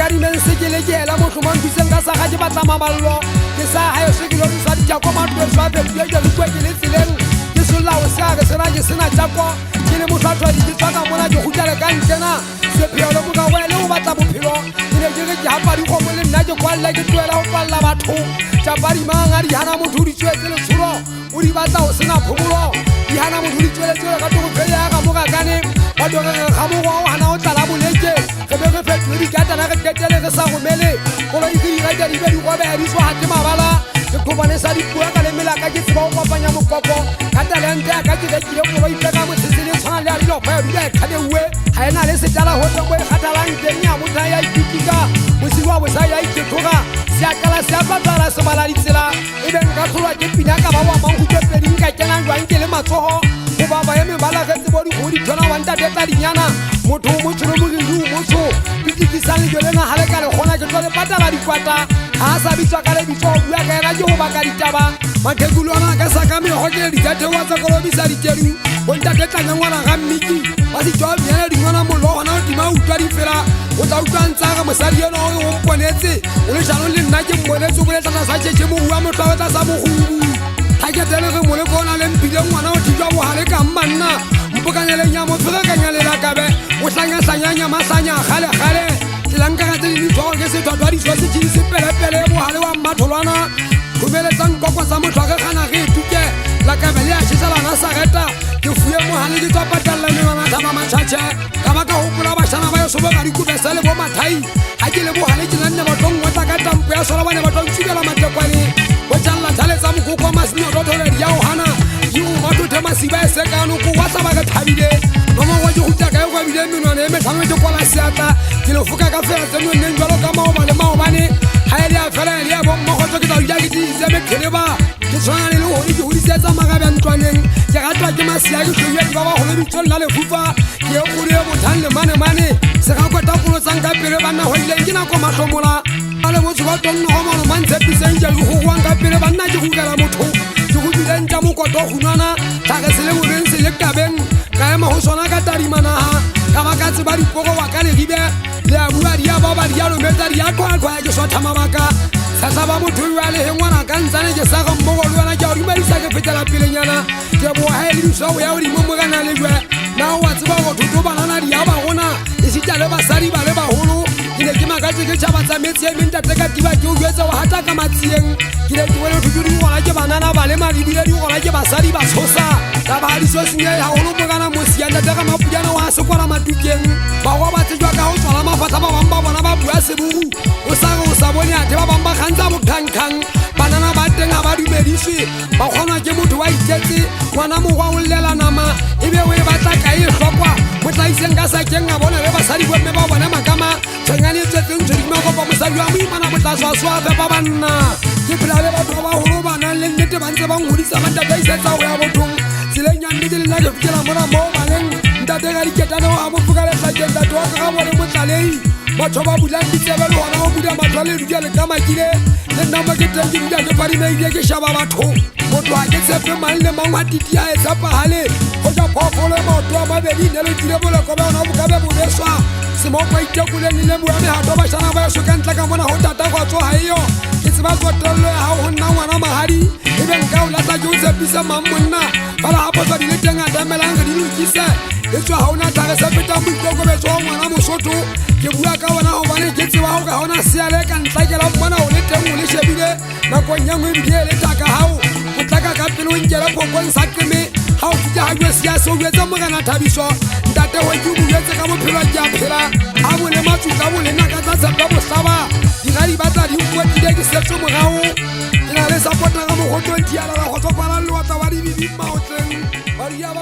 bari men se ke le ke la motho mo ntse nka sa ga ke batla maballo ke sa ha yo se ke lo sa di ja ko ma tlo sa be ke ke le tsileng ke sola o sa ga sena ke sena ja ko ke le motho a tswa di tsaka mona ke gutela ka ntena se phelo mo ka wele o batla bophelo ke ne ke ke hapa di go mo le nna ke kwalla ke tloela go kwalla batho ja bari manga di hana motho di tswetse le tshuro o di batla o sena phumulo di hana motho di tswetse ka to go phela ka mo ka kane ba do ga mo go hana o tla la boleke ke be ke fetwe di ka tana ke tetele ke sa go mele go lo di ga di be di go be di so ha ke mabala ke khobane sa di bua ka le mela ka ke tseba go kopanya mokoko ka talente ka ke ke le go ba ipeka mo tsitsele tshwana le a dilo fa di ka khale uwe ha ena le setala ho tlo go khatalang teng ya motho ya itikika bosiwa bo sa ya ithoga sia kala sia patala se bala ditsela e be nka tlhola ke pina ka ba wa mang go tepedi ka kenang jwang ke le matsogo go ba ba eme bala ke tsebo di go di tshwana wa nta teta dinyana motho mo tsholo mo ke lu motho dikisa le jole na hale ka le gona ke tlo le patala di kwata ha sa bitsa ka le bitso bua ka era je go ba ka ditaba mathegulo ana ka sa ka me go ke di gathe wa tsa kolobisa diteru o nta teta ngwana ga mmiki ba di job yana di ngwana mollo gona di ma utwa di fela o tla utlwantsa ga mosadi yona o mponetse o le jalo le nna ke mmonetse o bole tla sa tshetse mo bua motho wa tsa sa mogubu ha ke tele ge mole kona le mpile ngwana o dijwa bo hale ka mmanna mpokanele nya mo tsere ka nya le la kabe o hlanya hlanya masanya gale gale tlanka ga tse di tlo ke se twa di so se tshini se pele pele bo hale wa matholwana khumele tsang kokwa sa motho ga gana ge tuke la kabe le a tshisa la sa geta ke fuye mo hale ke tswa patalla le mama tama machacha ka ba ka hopola ba shana ba yo so ba di kubesa le bo mathai ha ke le bo hale ke nna ba tong wa ka tampo ya sola bana ba tong tshibela matekwani o tshalla thale tsa mokoko masinyo do thole ya o hana yu ba to tema siba se ka no ko wa sa ba ka thabile mama go go tla ka go bile meno ne me tsamwe go la siata ke lo fuka ka fela tse nne njalo ka mao ba le mao bane ha ile a fela ile a bo mo go tlo ke tla ya ke di se me khele ba ke tswana le ho di ho di setsa magabe ntwaneng ke ga twa ke masia ke tlo ya ba ba go le bitsolla le fufa ke go le bo than le mane se ga go ta go tsang ka pele bana ho ile ke na ko mahlomola ale mo tswa tong no mo man tse pisenja go go ka pele bana ke go kala motho ke go dilenta mo ko to hunana ta ga se le mo ben se le tabeng ka ema ho sona ka tarimana ha ka ba ka tseba dipogo wa ka le ribe le a bua dia ba ba dia lo meta dia kwa ke so thama baka sa sa ba motho wa le ngwana ka ntsane ke sa ga mmogo le wena ke a rimedi sa ke fetela pele nyana ke bo ha ile so ya o di mo ga na le jwa na wa tseba go thuto banana dia ba gona e sita le basadi ba le ba holo ke ke magaje ke tshaba tsa metsi e menta teka diba ke o jwetsa wa hata ka matsieng ke le ke wele thuto di gona ke banana ba le mari bile di gona ke basadi ba tshosa ka ba di so sinye ha holo mo kana mo siana teka mapujana wa se kwala matukeng ba go ba tsejwa ka ho tswala mafatsa ba bamba bona ba bua seburu o sa go sa bone a ba bamba khantsa mo khankang banana ba tenga ba dumediswe ba gona ke motho wa itsetse ngwana mo gwa o llela nama ebe we ba tla ka e hlokwa mo tla iseng ka sa kenga bona le basadi bo me ba bona makama tsengane tsetseng tsedi go ba mosadi wa mo imana mo tla swaswa ba banna ke phela le batho ba holo bana le nnete ba ntse ba nghodisa ba ntata isetsa go ya bothong tseleng nnete le nna ke fitela mona mo baleng ntate ga diketana wa mo fuka le tlakenda to ka ga bone mo tlalei batho ba bulang ditsebe le hona go buda matlo le dudia le kamakile le nna mo ke teng ke buda ke pari me ile ke shaba batho motho a ke tsepe mang le mang wa titia e tsapa hale go ja phofolo motho a mabedi ne le dire bole ko ba ona bo ka be bo beswa se mo kwa itekule le mo ya me ha to ba shana ba so ka ntla ka mona ho tata go tswa ha iyo ke tseba go tolo ha ho nna ngwana mahadi e be nka o latsa ke o tsepisa mamonna bala ha potsa di le teng a damelang ga di lokise e tswa ha ona tla se peta mo go be tswa ngwana mosotho ke bua ka bona ho bane ke tseba ho ga hona seale ka ntla ke la bona o le teng o le shebile na go nyangwe di le taka hao o tlaka ka pelo nkela pokong sa keme ha o tja ha yo sia so yetsa mo kana thabiso ntate ho ke buetse ka bophelo ke a phela ha mo le matsu ka mo le na ka tsa ka bo saba di ga di batla di go tile ke setso mo gao ina le support ga mo go 20 ala go tsopala le wa tsa ba di di maotleng ba ya ba